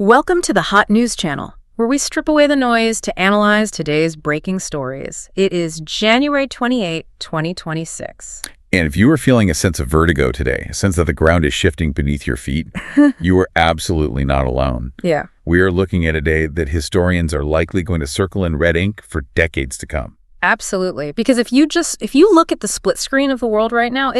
Welcome to the Hot News Channel, where we strip away the noise to analyze today's breaking stories. It is January 28, 2026. And if you are feeling a sense of vertigo today, a sense that the ground is shifting beneath your feet, you are absolutely not alone. Yeah. We are looking at a day that historians are likely going to circle in red ink for decades to come. Absolutely. Because if you look at the split screen of the world right now,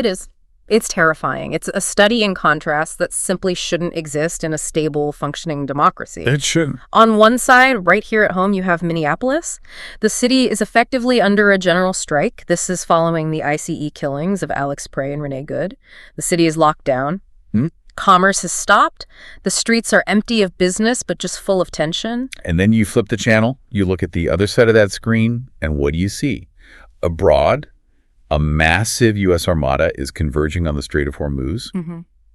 it's terrifying. It's a study in contrast that simply shouldn't exist in a stable, functioning democracy. It shouldn't. On one side, right here at home, you have Minneapolis. The city is effectively under a general strike. This is following the ICE killings of Alex Prey and Renee Good. The city is locked down. Commerce has stopped. The streets are empty of business, but just full of tension. And then you flip the channel, you look at the other side of that screen, and what do you see? Abroad, a massive U.S. Armada is converging on the Strait of Hormuz.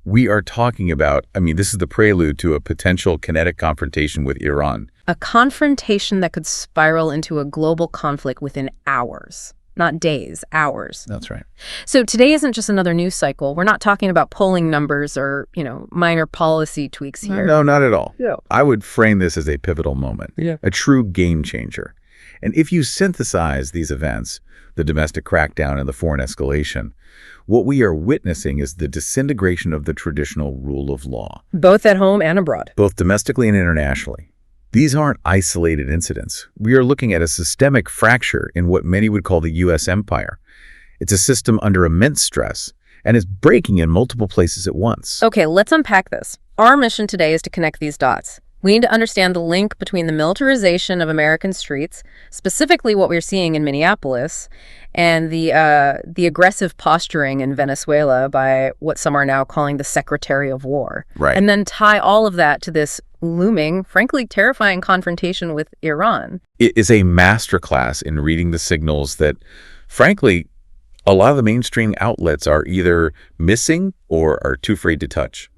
We are talking about, this is the prelude to a potential kinetic confrontation with Iran. A confrontation that could spiral into a global conflict within hours. Not days, hours. That's right. So today isn't just another news cycle. We're not talking about polling numbers or, minor policy tweaks here. No, not at all. Yeah. I would frame this as a pivotal moment, a true game changer. And if you synthesize these events, the domestic crackdown and the foreign escalation, what we are witnessing is the disintegration of the traditional rule of law. Both at home and abroad. Both domestically and internationally. These aren't isolated incidents. We are looking at a systemic fracture in what many would call the U.S. empire. It's a system under immense stress and is breaking in multiple places at once. Okay, let's unpack this. Our mission today is to connect these dots. We need to understand the link between the militarization of American streets, specifically what we're seeing in Minneapolis, and the aggressive posturing in Venezuela by what some are now calling the Secretary of War. Right. And then tie all of that to this looming, frankly terrifying confrontation with Iran. It is a masterclass in reading the signals that, frankly, a lot of the mainstream outlets are either missing or are too afraid to touch.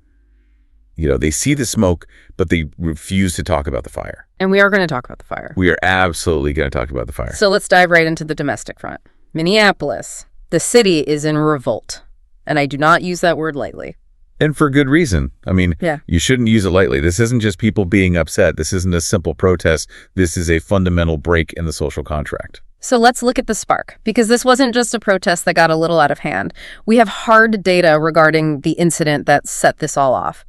They see the smoke, but they refuse to talk about the fire. And we are going to talk about the fire. We are absolutely going to talk about the fire. So let's dive right into the domestic front. Minneapolis, the city is in revolt. And I do not use that word lightly. And for good reason. You shouldn't use it lightly. This isn't just people being upset. This isn't a simple protest. This is a fundamental break in the social contract. So let's look at the spark, because this wasn't just a protest that got a little out of hand. We have hard data regarding the incident that set this all off.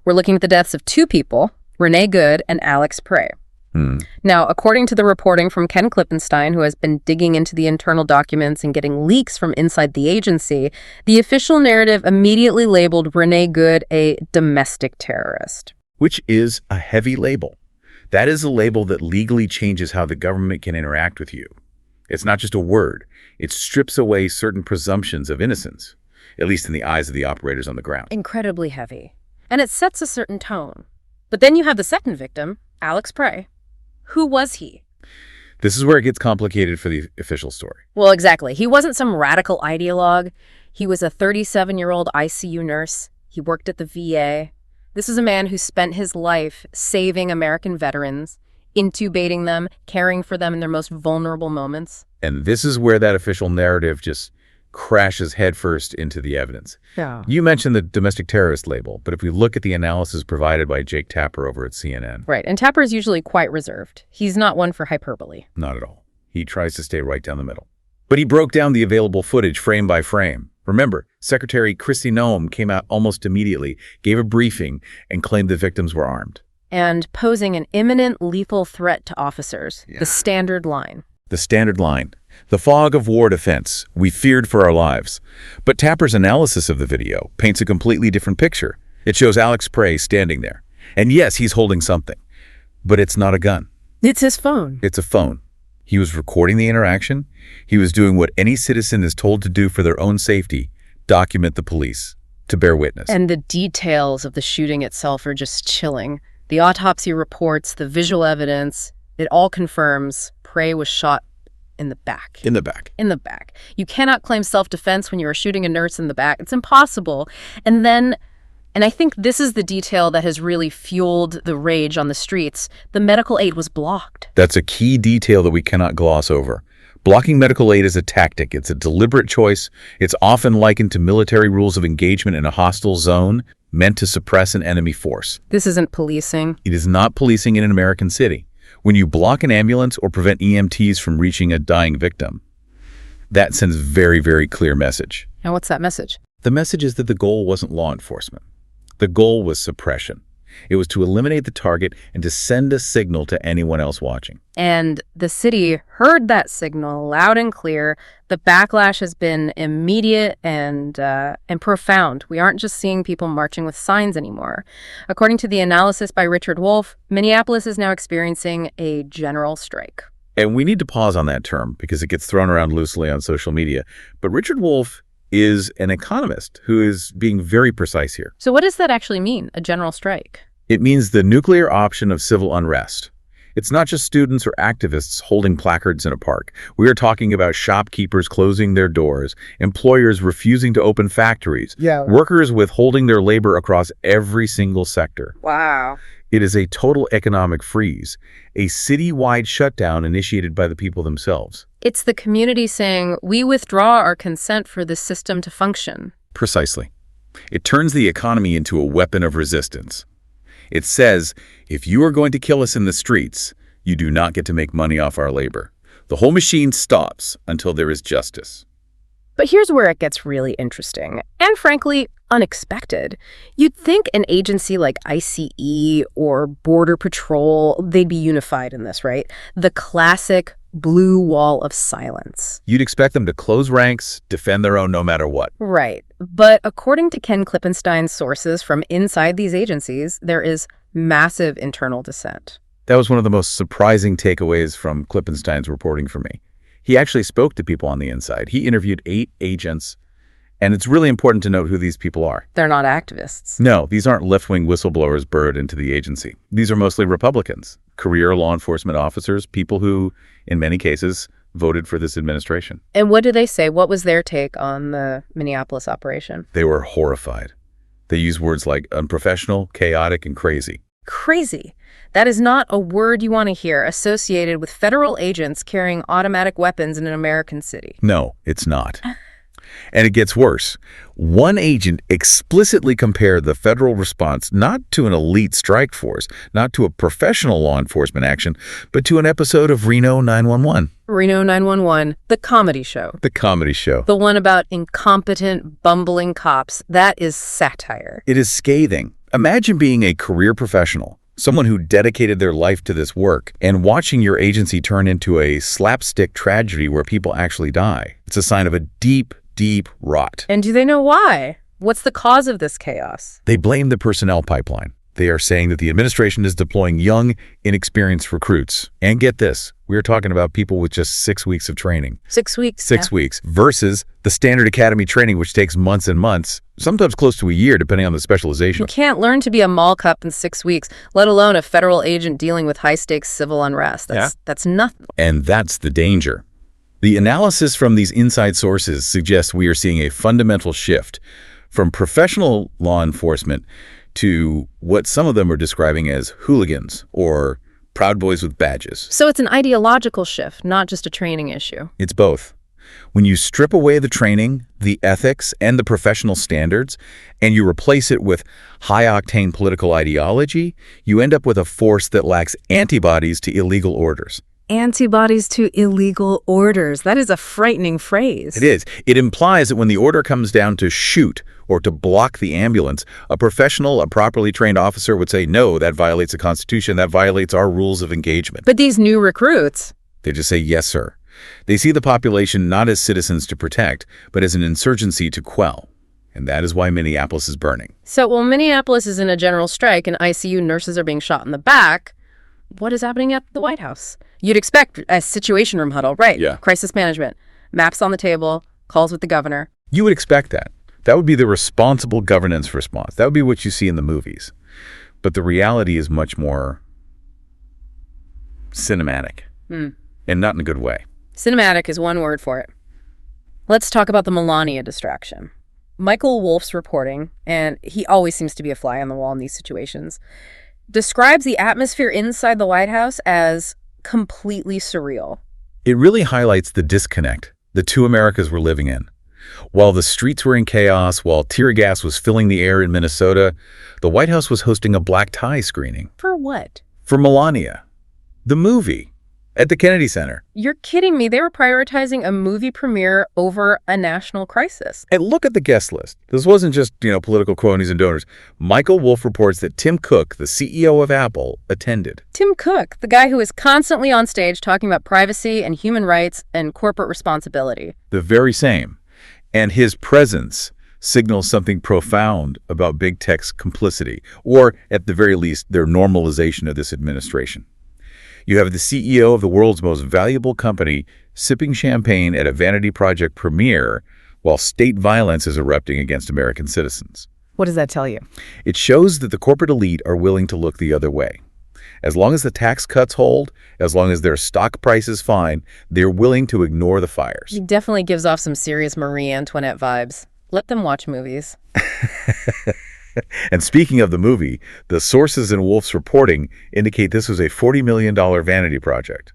We're looking at the deaths of two people, Renee Good and Alex Prey. Now, according to the reporting from Ken Klippenstein, who has been digging into the internal documents and getting leaks from inside the agency, the official narrative immediately labeled Renee Good a domestic terrorist. Which is a heavy label. That is a label that legally changes how the government can interact with you. It's not just a word. It strips away certain presumptions of innocence, at least in the eyes of the operators on the ground. Incredibly heavy. And it sets a certain tone. But then you have the second victim, Alex Prey. Who was he? This is where it gets complicated for the official story. Well, exactly. He wasn't some radical ideologue. He was a 37-year-old ICU nurse. He worked at the VA. This is a man who spent his life saving American veterans, intubating them, caring for them in their most vulnerable moments. And this is where that official narrative just crashes headfirst into the evidence. Yeah. You mentioned the domestic terrorist label, but if we look at the analysis provided by Jake Tapper over at CNN. Right, and Tapper is usually quite reserved. He's not one for hyperbole. Not at all. He tries to stay right down the middle. But he broke down the available footage frame by frame. Remember, Secretary Kristi Noem came out almost immediately, gave a briefing, and claimed the victims were armed. And posing an imminent lethal threat to officers. Yeah. The standard line. The standard line. The fog of war defense. We feared for our lives. But Tapper's analysis of the video paints a completely different picture. It shows Alex Prey standing there. And yes, he's holding something. But it's not a gun. It's his phone. It's a phone. He was recording the interaction. He was doing what any citizen is told to do for their own safety. Document the police. To bear witness. And the details of the shooting itself are just chilling. The autopsy reports, the visual evidence, it all confirms Prey was shot in the back. In the back. In the back. You cannot claim self-defense when you are shooting a nurse in the back. It's impossible. And I think this is the detail that has really fueled the rage on the streets. The medical aid was blocked. That's a key detail that we cannot gloss over. Blocking medical aid is a tactic. It's a deliberate choice. It's often likened to military rules of engagement in a hostile zone meant to suppress an enemy force. This isn't policing. It is not policing in an American city. When you block an ambulance or prevent EMTs from reaching a dying victim, that sends a very, very clear message. And what's that message? The message is that the goal wasn't law enforcement. The goal was suppression. It was to eliminate the target and to send a signal to anyone else watching. And the city heard that signal loud and clear. The backlash has been immediate and profound. We aren't just seeing people marching with signs anymore. According to the analysis by Richard Wolff, Minneapolis is now experiencing a general strike. And we need to pause on that term because it gets thrown around loosely on social media. But Richard Wolff is an economist who is being very precise here. So what does that actually mean, a general strike? It means the nuclear option of civil unrest. It's not just students or activists holding placards in a park. We are talking about shopkeepers closing their doors, employers refusing to open factories, workers withholding their labor across every single sector. Wow. It is a total economic freeze, a city-wide shutdown initiated by the people themselves. It's the community saying, we withdraw our consent for this system to function. Precisely. It turns the economy into a weapon of resistance. It says, if you are going to kill us in the streets, you do not get to make money off our labor. The whole machine stops until there is justice. But here's where it gets really interesting, and frankly, unexpected. You'd think an agency like ICE or Border Patrol, they'd be unified in this, right? The classic blue wall of silence. You'd expect them to close ranks, defend their own no matter what. Right. But according to Ken Klippenstein's sources from inside these agencies, there is massive internal dissent. That was one of the most surprising takeaways from Klippenstein's reporting for me. He actually spoke to people on the inside. He interviewed 8 agents, and it's really important to note who these people are. They're not activists. No, these aren't left-wing whistleblowers burrowed into the agency. These are mostly Republicans, career law enforcement officers, people who, in many cases, voted for this administration. And what do they say? What was their take on the Minneapolis operation? They were horrified. They used words like unprofessional, chaotic, and crazy. Crazy. That is not a word you want to hear associated with federal agents carrying automatic weapons in an American city. No, it's not. And it gets worse. One agent explicitly compared the federal response not to an elite strike force, not to a professional law enforcement action, but to an episode of Reno 911. Reno 911, the comedy show. The comedy show. The one about incompetent, bumbling cops. That is satire. It is scathing. Imagine being a career professional, someone who dedicated their life to this work, and watching your agency turn into a slapstick tragedy where people actually die. It's a sign of a deep, deep rot. And do they know why? What's the cause of this chaos? They blame the personnel pipeline. They are saying that the administration is deploying young, inexperienced recruits. And get this, we're talking about people with just 6 weeks of training. 6 weeks. 6 weeks versus the standard academy training, which takes months and months, sometimes close to a year, depending on the specialization. You can't learn to be a mall cop in 6 weeks, let alone a federal agent dealing with high-stakes civil unrest. That's nothing. And that's the danger. The analysis from these inside sources suggests we are seeing a fundamental shift from professional law enforcement to what some of them are describing as hooligans or Proud Boys with badges. So it's an ideological shift, not just a training issue. It's both. When you strip away the training, the ethics, and the professional standards, and you replace it with high-octane political ideology, you end up with a force that lacks antibodies to illegal orders. Antibodies to illegal orders. That is a frightening phrase. It is. It implies that when the order comes down to shoot or to block the ambulance, a professional, a properly trained officer would say, no, that violates the Constitution, that violates our rules of engagement. But these new recruits, they just say, yes, sir. They see the population not as citizens to protect, but as an insurgency to quell. And that is why Minneapolis is burning. So while Minneapolis is in a general strike and ICU nurses are being shot in the back, what is happening at the White House? You'd expect a situation room huddle, right? Yeah. Crisis management, maps on the table, calls with the governor. You would expect that. That would be the responsible governance response. That would be what you see in the movies. But the reality is much more cinematic, and not in a good way. Cinematic is one word for it. Let's talk about the Melania distraction. Michael Wolff's reporting, and he always seems to be a fly on the wall in these situations, describes the atmosphere inside the White House as completely surreal. It really highlights the disconnect the two Americas were living in. While the streets were in chaos, while tear gas was filling the air in Minnesota, the White House was hosting a black tie screening. For what? For Melania, the movie, at the Kennedy Center. You're kidding me. They were prioritizing a movie premiere over a national crisis. And look at the guest list. This wasn't just, political cronies and donors. Michael Wolff reports that Tim Cook, the CEO of Apple, attended. Tim Cook, the guy who is constantly on stage talking about privacy and human rights and corporate responsibility. The very same. And his presence signals something profound about big tech's complicity, or at the very least, their normalization of this administration. You have the CEO of the world's most valuable company sipping champagne at a vanity project premiere while state violence is erupting against American citizens. What does that tell you? It shows that the corporate elite are willing to look the other way. As long as the tax cuts hold, as long as their stock price is fine, they're willing to ignore the fires. He definitely gives off some serious Marie Antoinette vibes. Let them watch movies. And speaking of the movie, the sources in Wolff's reporting indicate this was a $40 million vanity project,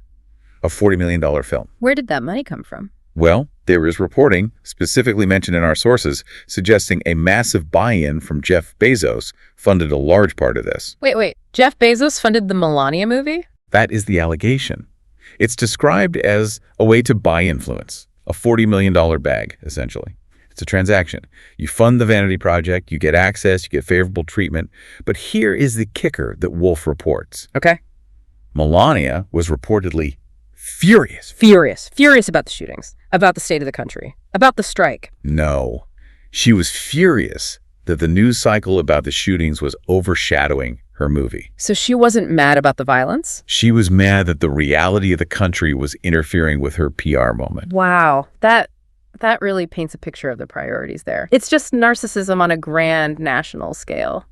a $40 million film. Where did that money come from? Well, there is reporting, specifically mentioned in our sources, suggesting a massive buy-in from Jeff Bezos funded a large part of this. Wait. Jeff Bezos funded the Melania movie? That is the allegation. It's described as a way to buy influence, a $40 million bag, essentially. It's a transaction. You fund the vanity project, you get access, you get favorable treatment. But here is the kicker that Wolff reports. Okay. Melania was reportedly furious. Furious about the shootings, about the state of the country, about the strike. No. She was furious that the news cycle about the shootings was overshadowing her movie. So she wasn't mad about the violence? She was mad that the reality of the country was interfering with her PR moment. Wow. That really paints a picture of the priorities there. It's just narcissism on a grand national scale.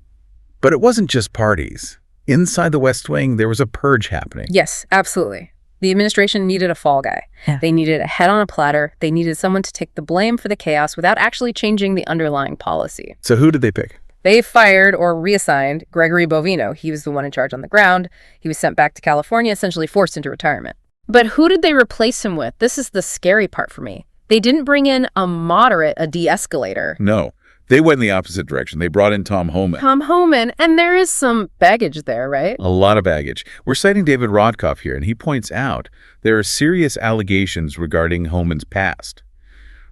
But it wasn't just parties. Inside the West Wing, there was a purge happening. Yes, absolutely. The administration needed a fall guy. Yeah. They needed a head on a platter. They needed someone to take the blame for the chaos without actually changing the underlying policy. So who did they pick? They fired or reassigned Gregory Bovino. He was the one in charge on the ground. He was sent back to California, essentially forced into retirement. But who did they replace him with? This is the scary part for me. They didn't bring in a de-escalator. No, they went in the opposite direction. They brought in Tom Homan. And there is some baggage there, right? A lot of baggage. We're citing David Rothkopf here, and he points out there are serious allegations regarding Homan's past.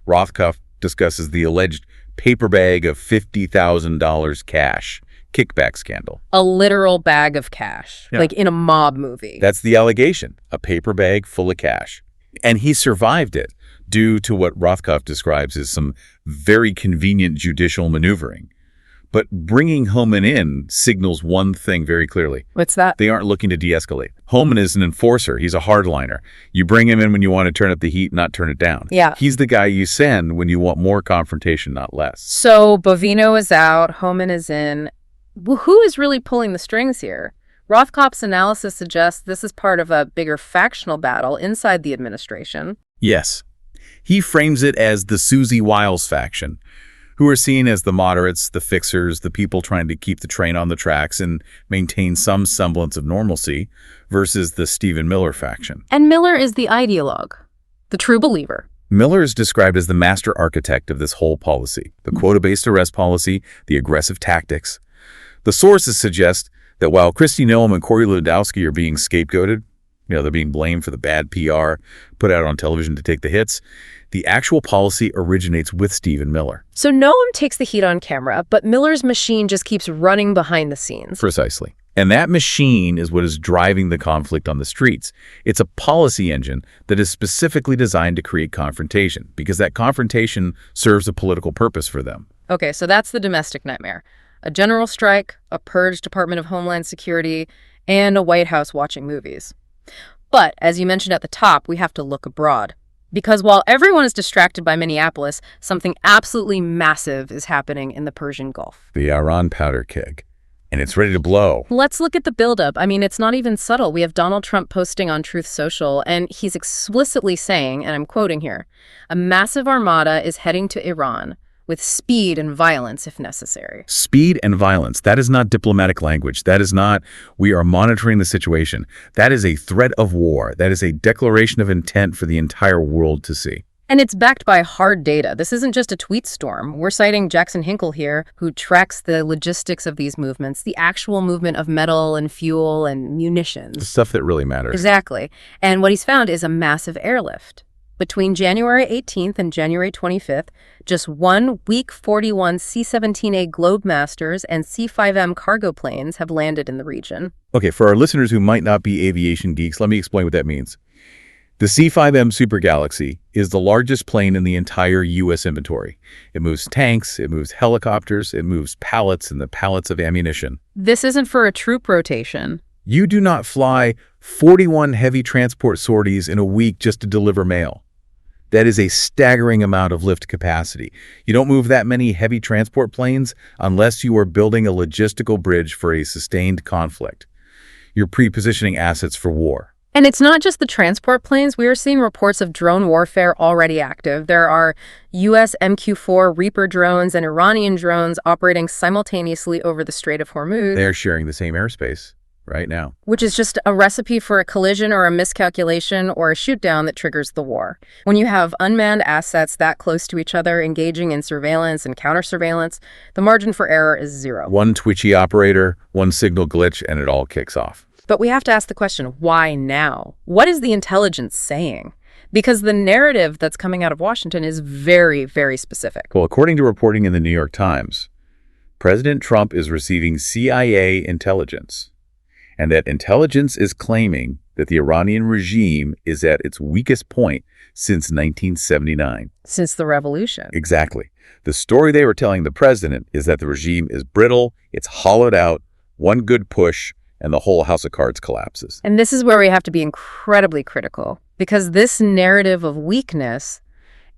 Rothkopf discusses the alleged paper bag of $50,000 cash kickback scandal. A literal bag of cash, like in a mob movie. That's the allegation, a paper bag full of cash. And he survived it due to what Rothkopf describes as some very convenient judicial maneuvering. But bringing Homan in signals one thing very clearly. What's that? They aren't looking to de-escalate. Homan is an enforcer. He's a hardliner. You bring him in when you want to turn up the heat, not turn it down. Yeah. He's the guy you send when you want more confrontation, not less. So Bovino is out, Homan is in. Well, who is really pulling the strings here? Rothkopf's analysis suggests this is part of a bigger factional battle inside the administration. Yes. He frames it as the Susie Wiles faction, who are seen as the moderates, the fixers, the people trying to keep the train on the tracks and maintain some semblance of normalcy, versus the Stephen Miller faction. And Miller is the ideologue, the true believer. Miller is described as the master architect of this whole policy, the quota-based arrest policy, the aggressive tactics. The sources suggest that while Kristi Noem and Corey Lewandowski are being scapegoated, they're being blamed for the bad PR put out on television to take the hits, the actual policy originates with Stephen Miller. So Noem takes the heat on camera, but Miller's machine just keeps running behind the scenes. Precisely. And that machine is what is driving the conflict on the streets. It's a policy engine that is specifically designed to create confrontation, because that confrontation serves a political purpose for them. Okay, so that's the domestic nightmare. A general strike, a purged Department of Homeland Security, and a White House watching movies. But, as you mentioned at the top, we have to look abroad. Because while everyone is distracted by Minneapolis, something absolutely massive is happening in the Persian Gulf. The Iran powder keg. And it's ready to blow. Let's look at the buildup. I mean, it's not even subtle. We have Donald Trump posting on Truth Social, and he's explicitly saying, and I'm quoting here, "A massive armada is heading to Iran. with speed and violence if necessary. Speed and violence. That is not diplomatic language. That is not, we are monitoring the situation. That is a threat of war. That is a declaration of intent for the entire world to see. And it's backed by hard data. This isn't just a tweet storm. We're citing Jackson Hinkle here, who tracks the logistics of these movements, the actual movement of metal and fuel and munitions. The stuff that really matters. Exactly. And what he's found is a massive airlift. Between January 18th and January 25th, just one Week 41 C-17A Globemasters and C-5M cargo planes have landed in the region. Okay, for our listeners who might not be aviation geeks, let me explain what that means. The C-5M Super Galaxy is the largest plane in the entire U.S. inventory. It moves tanks, it moves helicopters, it moves pallets and the pallets of ammunition. This isn't for a troop rotation. You do not fly 41 heavy transport sorties in a week just to deliver mail. That is a staggering amount of lift capacity. You don't move that many heavy transport planes unless you are building a logistical bridge for a sustained conflict. You're pre-positioning assets for war. And it's not just the transport planes. We are seeing reports of drone warfare already active. There are U.S. MQ-4 Reaper drones and Iranian drones operating simultaneously over the Strait of Hormuz. They're sharing the same airspace right now. Which is just a recipe for a collision or a miscalculation or a shoot-down that triggers the war. When you have unmanned assets that close to each other engaging in surveillance and counter-surveillance, the margin for error is zero. One twitchy operator, one signal glitch, and it all kicks off. But we have to ask the question, why now? What is the intelligence saying? Because the narrative that's coming out of Washington is very, very specific. Well, according to reporting in the New York Times, President Trump is receiving CIA intelligence, and that intelligence is claiming that the Iranian regime is at its weakest point since 1979. Since the revolution. Exactly. The story they were telling the president is that the regime is brittle, it's hollowed out, one good push, and the whole house of cards collapses. And this is where we have to be incredibly critical, because this narrative of weakness,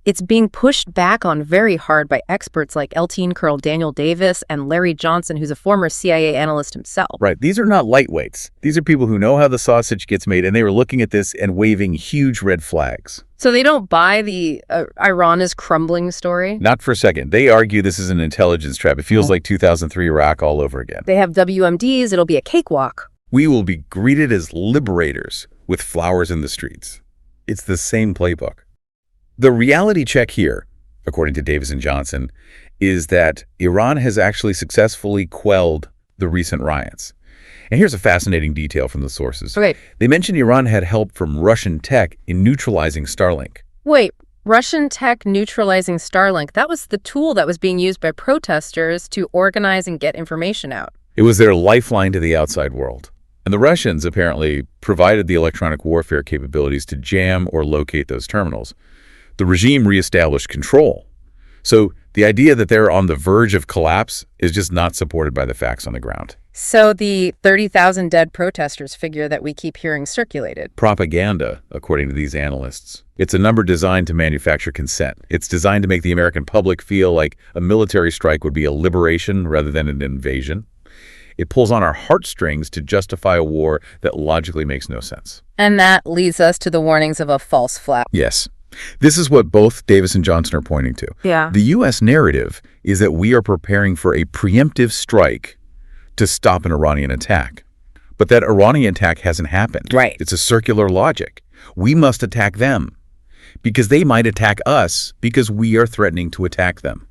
it's being pushed back on very hard by experts like Lieutenant Colonel Daniel Davis and Larry Johnson, who's a former CIA analyst himself. Right. These are not lightweights. These are people who know how the sausage gets made, and they were looking at this and waving huge red flags. So they don't buy the Iran is crumbling story? Not for a second. They argue this is an intelligence trap. It feels like 2003 Iraq all over again. They have WMDs. It'll be a cakewalk. We will be greeted as liberators with flowers in the streets. It's the same playbook. The reality check here, according to Davis and Johnson, is that Iran has actually successfully quelled the recent riots. And here's a fascinating detail from the sources. Okay. They mentioned Iran had help from Russian tech in neutralizing Starlink. Wait, Russian tech neutralizing Starlink, that was the tool that was being used by protesters to organize and get information out. It was their lifeline to the outside world. And the Russians apparently provided the electronic warfare capabilities to jam or locate those terminals. The regime reestablished control. So the idea that they're on the verge of collapse is just not supported by the facts on the ground. So the 30,000 dead protesters figure that we keep hearing circulated. Propaganda, according to these analysts. It's a number designed to manufacture consent. It's designed to make the American public feel like a military strike would be a liberation rather than an invasion. It pulls on our heartstrings to justify a war that logically makes no sense. And that leads us to the warnings of a false flag. Yes. This is what both Davis and Johnson are pointing to. Yeah. The U.S. narrative is that we are preparing for a preemptive strike to stop an Iranian attack. But that Iranian attack hasn't happened. Right. It's a circular logic. We must attack them because they might attack us because we are threatening to attack them.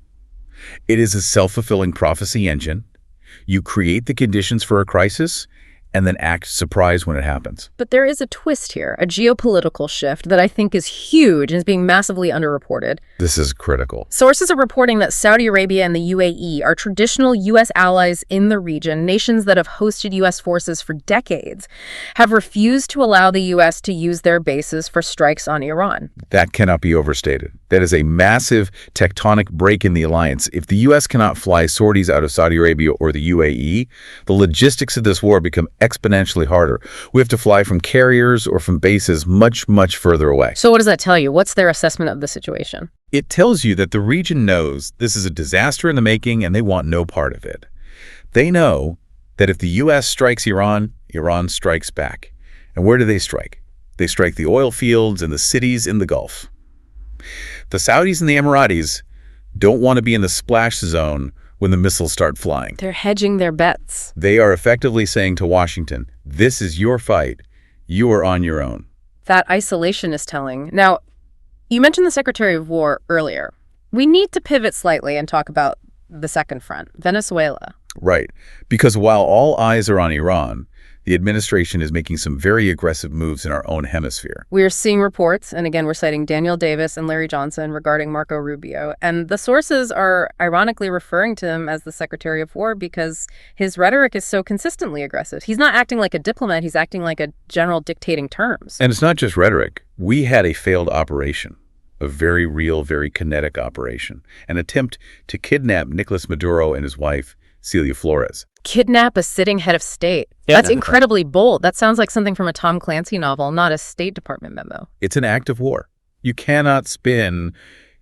It is a self-fulfilling prophecy engine. You create the conditions for a crisis and then act surprised when it happens. But there is a twist here, a geopolitical shift that I think is huge and is being massively underreported. This is critical. Sources are reporting that Saudi Arabia and the UAE are traditional U.S. allies in the region. Nations that have hosted U.S. forces for decades have refused to allow the U.S. to use their bases for strikes on Iran. That cannot be overstated. That is a massive tectonic break in the alliance. If the U.S. cannot fly sorties out of Saudi Arabia or the UAE, the logistics of this war become exponentially harder. We have to fly from carriers or from bases much, much further away. So what does that tell you? What's their assessment of the situation? It tells you that the region knows this is a disaster in the making and they want no part of it. They know that if the U.S. strikes Iran, Iran strikes back. And where do they strike? They strike the oil fields and the cities in the Gulf. The Saudis and the Emiratis don't want to be in the splash zone when the missiles start flying. They're hedging their bets. They are effectively saying to Washington, this is your fight. You are on your own. That isolation is telling. Now, you mentioned the Secretary of War earlier. We need to pivot slightly and talk about the second front, Venezuela. Right. Because while all eyes are on Iran, the administration is making some very aggressive moves in our own hemisphere. We're seeing reports, and again, we're citing Daniel Davis and Larry Johnson regarding Marco Rubio. And the sources are ironically referring to him as the Secretary of War because his rhetoric is so consistently aggressive. He's not acting like a diplomat. He's acting like a general dictating terms. And it's not just rhetoric. We had a failed operation, a very real, very kinetic operation, an attempt to kidnap Nicolas Maduro and his wife, Celia Flores. Kidnap a sitting head of state. Yeah. That's incredibly bold. That sounds like something from a Tom Clancy novel, not a State Department memo. It's an act of war. You cannot spin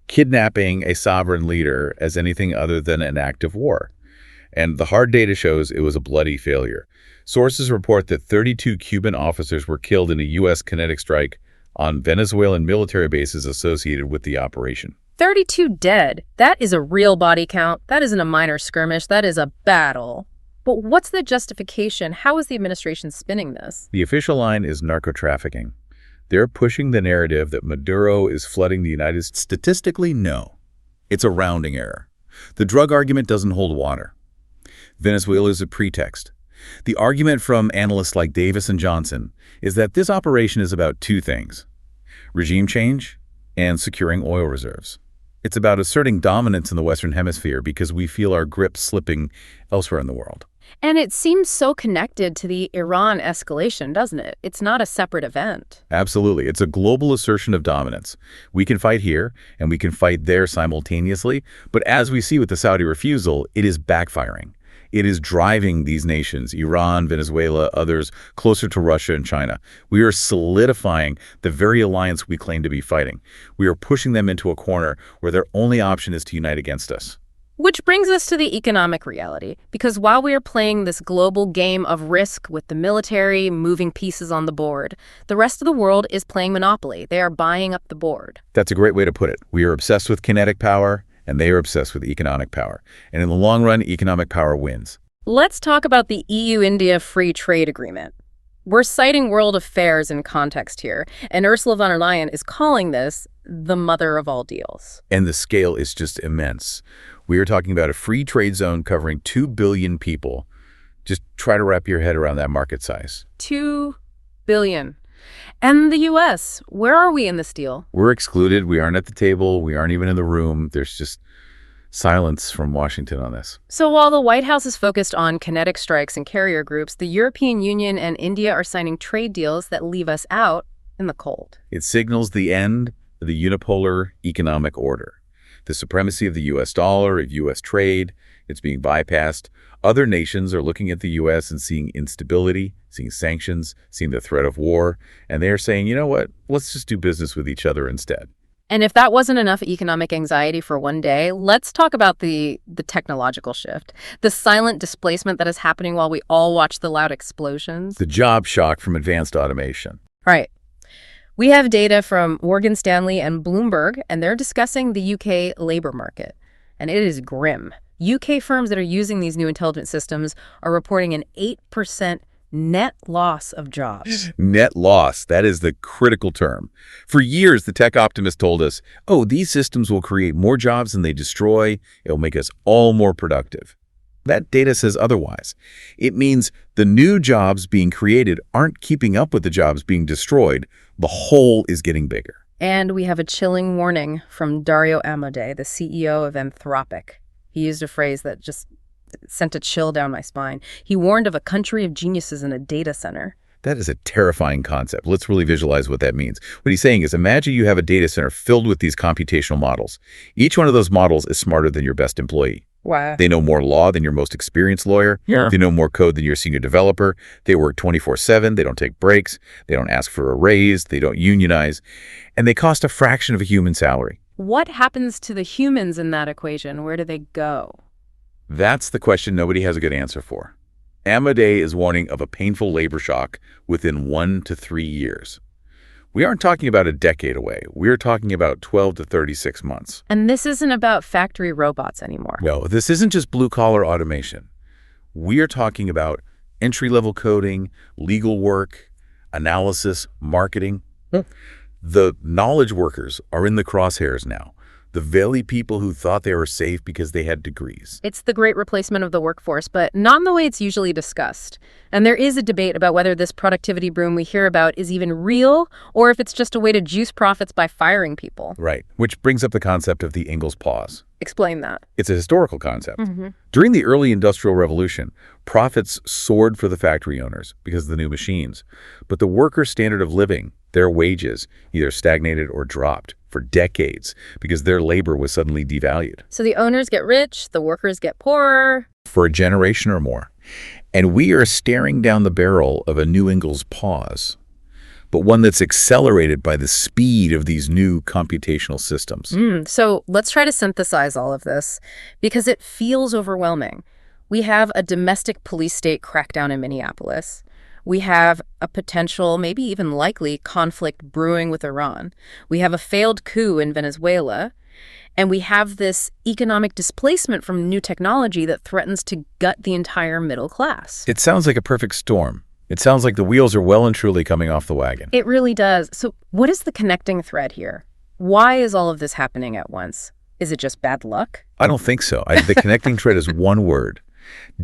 kidnapping a sovereign leader as anything other than an act of war. And the hard data shows it was a bloody failure. Sources report that 32 Cuban officers were killed in a U.S. kinetic strike on Venezuelan military bases associated with the operation. 32 dead. That is a real body count. That isn't a minor skirmish. That is a battle. But what's the justification? How is the administration spinning this? The official line is narco-trafficking. They're pushing the narrative that Maduro is flooding the United States. Statistically, no. It's a rounding error. The drug argument doesn't hold water. Venezuela is a pretext. The argument from analysts like Davis and Johnson is that this operation is about two things: regime change and securing oil reserves. It's about asserting dominance in the Western Hemisphere because we feel our grip slipping elsewhere in the world. And it seems so connected to the Iran escalation, doesn't it? It's not a separate event. Absolutely. It's a global assertion of dominance. We can fight here and we can fight there simultaneously. But as we see with the Saudi refusal, it is backfiring. It is driving these nations, Iran, Venezuela, others, closer to Russia and China. We are solidifying the very alliance we claim to be fighting. We are pushing them into a corner where their only option is to unite against us. Which brings us to the economic reality, because while we are playing this global game of risk with the military moving pieces on the board, the rest of the world is playing Monopoly. They are buying up the board. That's a great way to put it. We are obsessed with kinetic power, and they are obsessed with economic power. And in the long run, economic power wins. Let's talk about the EU-India Free Trade Agreement. We're citing world affairs in context here, and Ursula von der Leyen is calling this the mother of all deals. And the scale is just immense. We are talking about a free trade zone covering 2 billion people. Just try to wrap your head around that market size. 2 billion. And the U.S., where are we in this deal? We're excluded. We aren't at the table. We aren't even in the room. There's just silence from Washington on this. So while the White House is focused on kinetic strikes and carrier groups, the European Union and India are signing trade deals that leave us out in the cold. It signals the end of the unipolar economic order. The supremacy of the U.S. dollar, of U.S. trade, it's being bypassed. Other nations are looking at the U.S. and seeing instability, seeing sanctions, seeing the threat of war, and they're saying, you know what, let's just do business with each other instead. And if that wasn't enough economic anxiety for one day, let's talk about the technological shift, the silent displacement that is happening while we all watch the loud explosions. The job shock from advanced automation. Right. We have data from Morgan Stanley and Bloomberg, and they're discussing the UK labor market. And it is grim. UK firms that are using these new intelligence systems are reporting an 8% net loss of jobs. Net loss, that is the critical term. For years, the tech optimists told us, oh, these systems will create more jobs than they destroy. It'll make us all more productive. That data says otherwise. It means the new jobs being created aren't keeping up with the jobs being destroyed. The hole is getting bigger. And we have a chilling warning from Dario Amodei, the CEO of Anthropic. He used a phrase that just sent a chill down my spine. He warned of a country of geniuses in a data center. That is a terrifying concept. Let's really visualize what that means. What he's saying is, imagine you have a data center filled with these computational models. Each one of those models is smarter than your best employee. Wow. They know more law than your most experienced lawyer. Yeah. They know more code than your senior developer. They work 24/7. They don't take breaks. They don't ask for a raise. They don't unionize. And they cost a fraction of a human salary. What happens to the humans in that equation? Where do they go? That's the question nobody has a good answer for. Amodei is warning of a painful labor shock within 1 to 3 years. We aren't talking about a decade away. We're talking about 12 to 36 months. And this isn't about factory robots anymore. No, this isn't just blue-collar automation. We are talking about entry-level coding, legal work, analysis, marketing. The knowledge workers are in the crosshairs now. The very people who thought they were safe because they had degrees. It's the great replacement of the workforce, but not in the way it's usually discussed. And there is a debate about whether this productivity boom we hear about is even real, or if it's just a way to juice profits by firing people. Right, which brings up the concept of the Ingalls pause. Explain that. It's a historical concept. During the early Industrial Revolution, profits soared for the factory owners because of the new machines. But the workers' standard of living, their wages, either stagnated or dropped for decades because their labor was suddenly devalued. So the owners get rich, the workers get poorer. For a generation or more. And we are staring down the barrel of a new Ingalls pause, but one that's accelerated by the speed of these new computational systems. So let's try to synthesize all of this, because it feels overwhelming. We have a domestic police state crackdown in Minneapolis. We have a potential, maybe even likely, conflict brewing with Iran. We have a failed coup in Venezuela. And we have this economic displacement from new technology that threatens to gut the entire middle class. It sounds like a perfect storm. It sounds like the wheels are well and truly coming off the wagon. It really does. So what is the connecting thread here? Why is all of this happening at once? Is it just bad luck? I don't think so. The connecting thread is one word: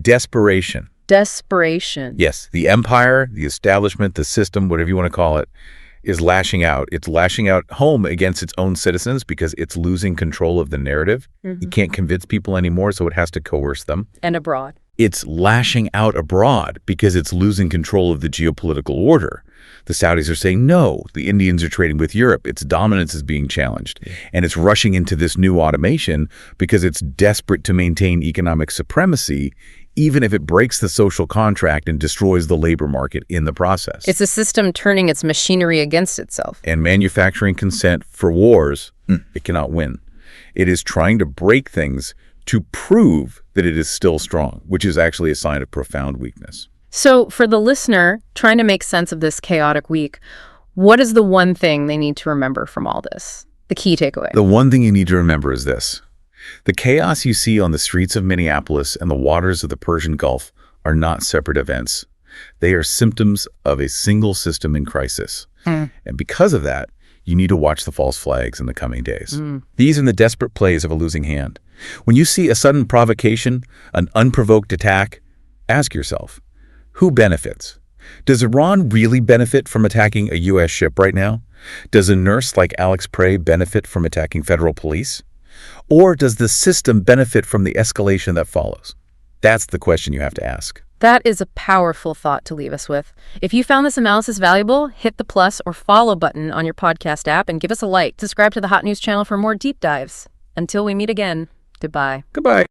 desperation. Desperation. Yes, the empire, the establishment, the system, whatever you want to call it, is lashing out. It's lashing out home against its own citizens because it's losing control of the narrative. It can't convince people anymore, so it has to coerce them. And abroad. It's lashing out abroad because it's losing control of the geopolitical order. The Saudis are saying, no, the Indians are trading with Europe. Its dominance is being challenged. And it's rushing into this new automation because it's desperate to maintain economic supremacy, even if it breaks the social contract and destroys the labor market in the process. It's a system turning its machinery against itself. And manufacturing consent for wars, it cannot win. It is trying to break things to prove that it is still strong, which is actually a sign of profound weakness. So for the listener trying to make sense of this chaotic week, what is the one thing they need to remember from all this? The key takeaway. The one thing you need to remember is this. The chaos you see on the streets of Minneapolis and the waters of the Persian Gulf are not separate events. They are symptoms of a single system in crisis. And because of that, you need to watch the false flags in the coming days. These are the desperate plays of a losing hand. When you see a sudden provocation, an unprovoked attack, ask yourself, who benefits? Does Iran really benefit from attacking a U.S. ship right now? Does a nurse like Alex Prey benefit from attacking federal police? Or does the system benefit from the escalation that follows? That's the question you have to ask. That is a powerful thought to leave us with. If you found this analysis valuable, hit the plus or follow button on your podcast app and give us a like. Subscribe to the Hot News channel for more deep dives. Until we meet again, goodbye. Goodbye.